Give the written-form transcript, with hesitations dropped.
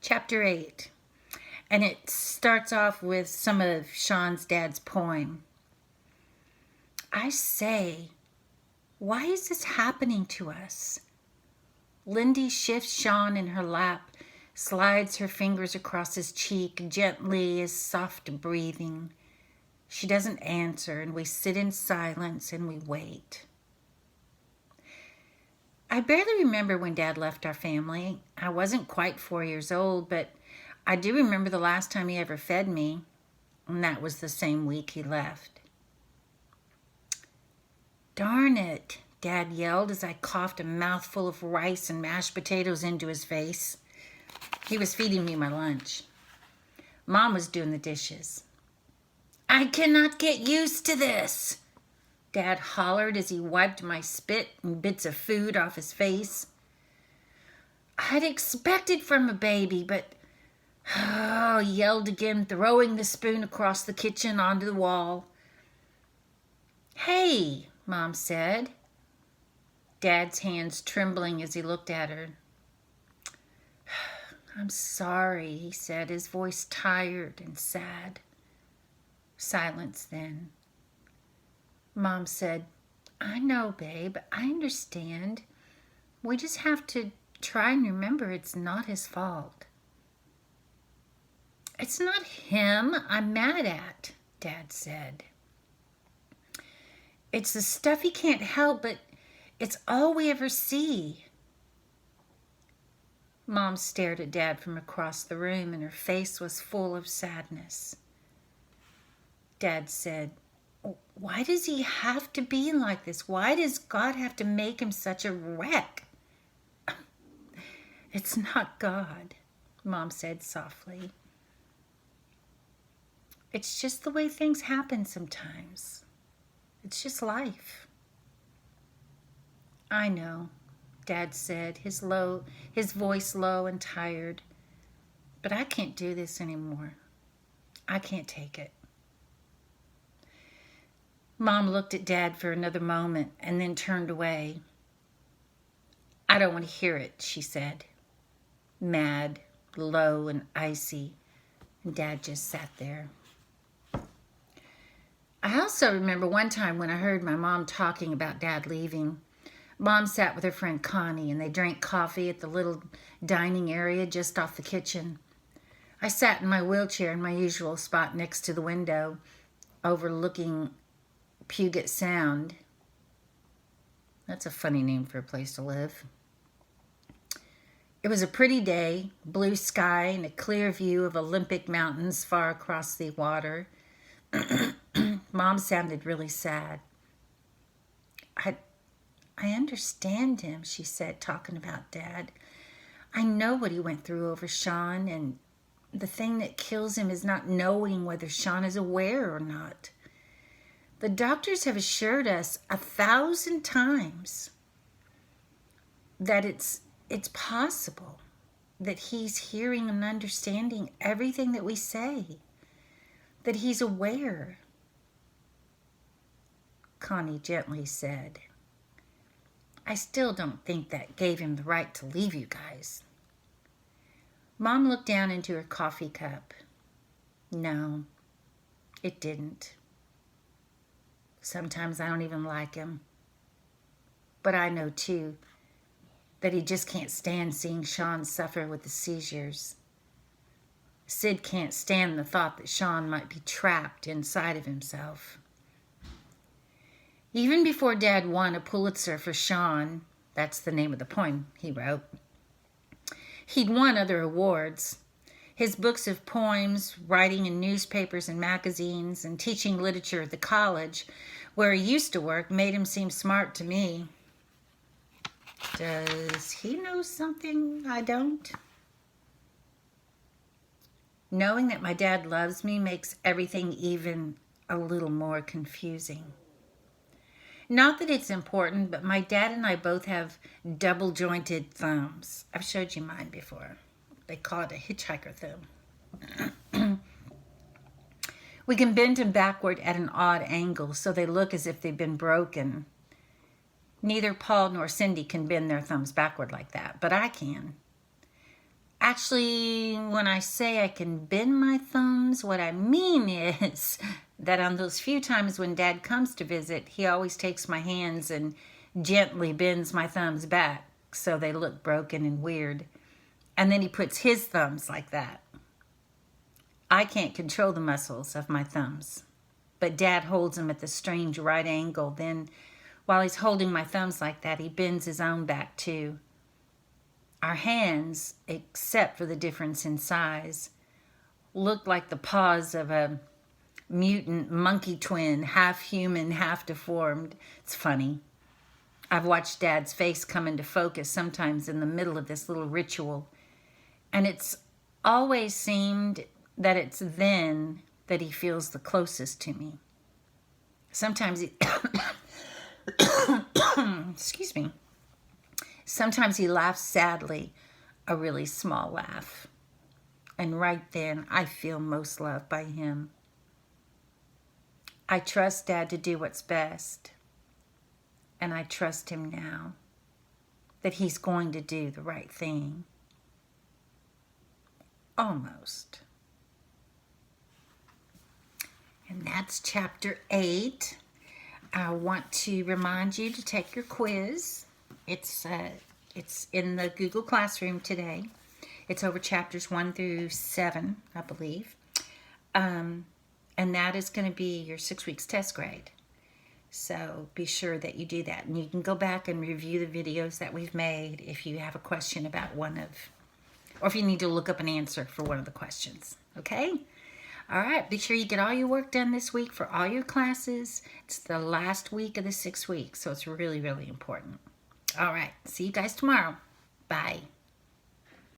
Chapter 8. And it starts off with some of Sean's dad's poem. I say, why is this happening to us? Lindy shifts Sean in her lap, slides her fingers across his cheek, gently as soft breathing. She doesn't answer, and we sit in silence and we wait. I barely remember when Dad left our family. I wasn't quite 4 years old, but I do remember the last time he ever fed me, and that was the same week he left. Darn it, Dad yelled as I coughed a mouthful of rice and mashed potatoes into his face. He was feeding me my lunch. Mom was doing the dishes. I cannot get used to this, Dad hollered as he wiped my spit and bits of food off his face. I'd expected from a baby, but he yelled again, throwing the spoon across the kitchen onto the wall. Hey, Mom said, Dad's hands trembling as he looked at her. I'm sorry, he said, his voice tired and sad. Silence then. Mom said, I know, babe, I understand. We just have to try and remember it's not his fault. It's not him I'm mad at, Dad said. It's the stuff he can't help, but it's all we ever see. Mom stared at Dad from across the room, and her face was full of sadness. Dad said, why does he have to be like this? Why does God have to make him such a wreck? It's not God, Mom said softly. It's just the way things happen sometimes. It's just life. I know, Dad said, his voice low and tired. But I can't do this anymore. I can't take it. Mom looked at Dad for another moment and then turned away. I don't want to hear it, she said. Mad, low, and icy. And Dad just sat there. I also remember one time when I heard my mom talking about Dad leaving. Mom sat with her friend Connie, and they drank coffee at the little dining area just off the kitchen. I sat in my wheelchair in my usual spot next to the window, overlooking Puget Sound. That's a funny name for a place to live. It was a pretty day, blue sky and a clear view of Olympic Mountains far across the water. Mom sounded really sad. I understand him, she said, talking about Dad. I know what he went through over Sean, and the thing that kills him is not knowing whether Sean is aware or not. The doctors have assured us 1,000 times that it's possible that he's hearing and understanding everything that we say, that he's aware. Connie gently said, I still don't think that gave him the right to leave you guys. Mom looked down into her coffee cup. No, it didn't. Sometimes I don't even like him. But I know, too, that he just can't stand seeing Sean suffer with the seizures. Sid can't stand the thought that Sean might be trapped inside of himself. Even before Dad won a Pulitzer for Sean, that's the name of the poem he wrote, he'd won other awards. His books of poems, writing in newspapers and magazines, and teaching literature at the college where he used to work made him seem smart to me. Does he know something I don't? Knowing that my dad loves me makes everything even a little more confusing. Not that it's important, but my dad and I both have double-jointed thumbs. I've showed you mine before. They call it a hitchhiker thumb. We can bend them backward at an odd angle so they look as if they've been broken. Neither Paul nor Cindy can bend their thumbs backward like that, but I can. Actually, when I say I can bend my thumbs, what I mean is that on those few times when Dad comes to visit, he always takes my hands and gently bends my thumbs back so they look broken and weird. And then he puts his thumbs like that. I can't control the muscles of my thumbs, but Dad holds them at the strange right angle. Then, while he's holding my thumbs like that, he bends his own back too. Our hands, except for the difference in size, look like the paws of a mutant monkey twin, half human, half deformed. It's funny. I've watched Dad's face come into focus sometimes in the middle of this little ritual, and it's always seemed that it's then that he feels the closest to me. Sometimes he, excuse me, sometimes he laughs sadly, a really small laugh. And right then, I feel most loved by him. I trust Dad to do what's best. And I trust him now that he's going to do the right thing. Almost. And that's chapter 8. I want to remind you to take your quiz. It's in the Google Classroom today. It's over chapters 1 through 7, I believe. And that is going to be your 6 weeks test grade. So be sure that you do that. And you can go back and review the videos that we've made if you have a question about or if you need to look up an answer for one of the questions. Okay? All right, be sure you get all your work done this week for all your classes. It's the last week of the 6 weeks, so it's really, really important. All right, see you guys tomorrow. Bye.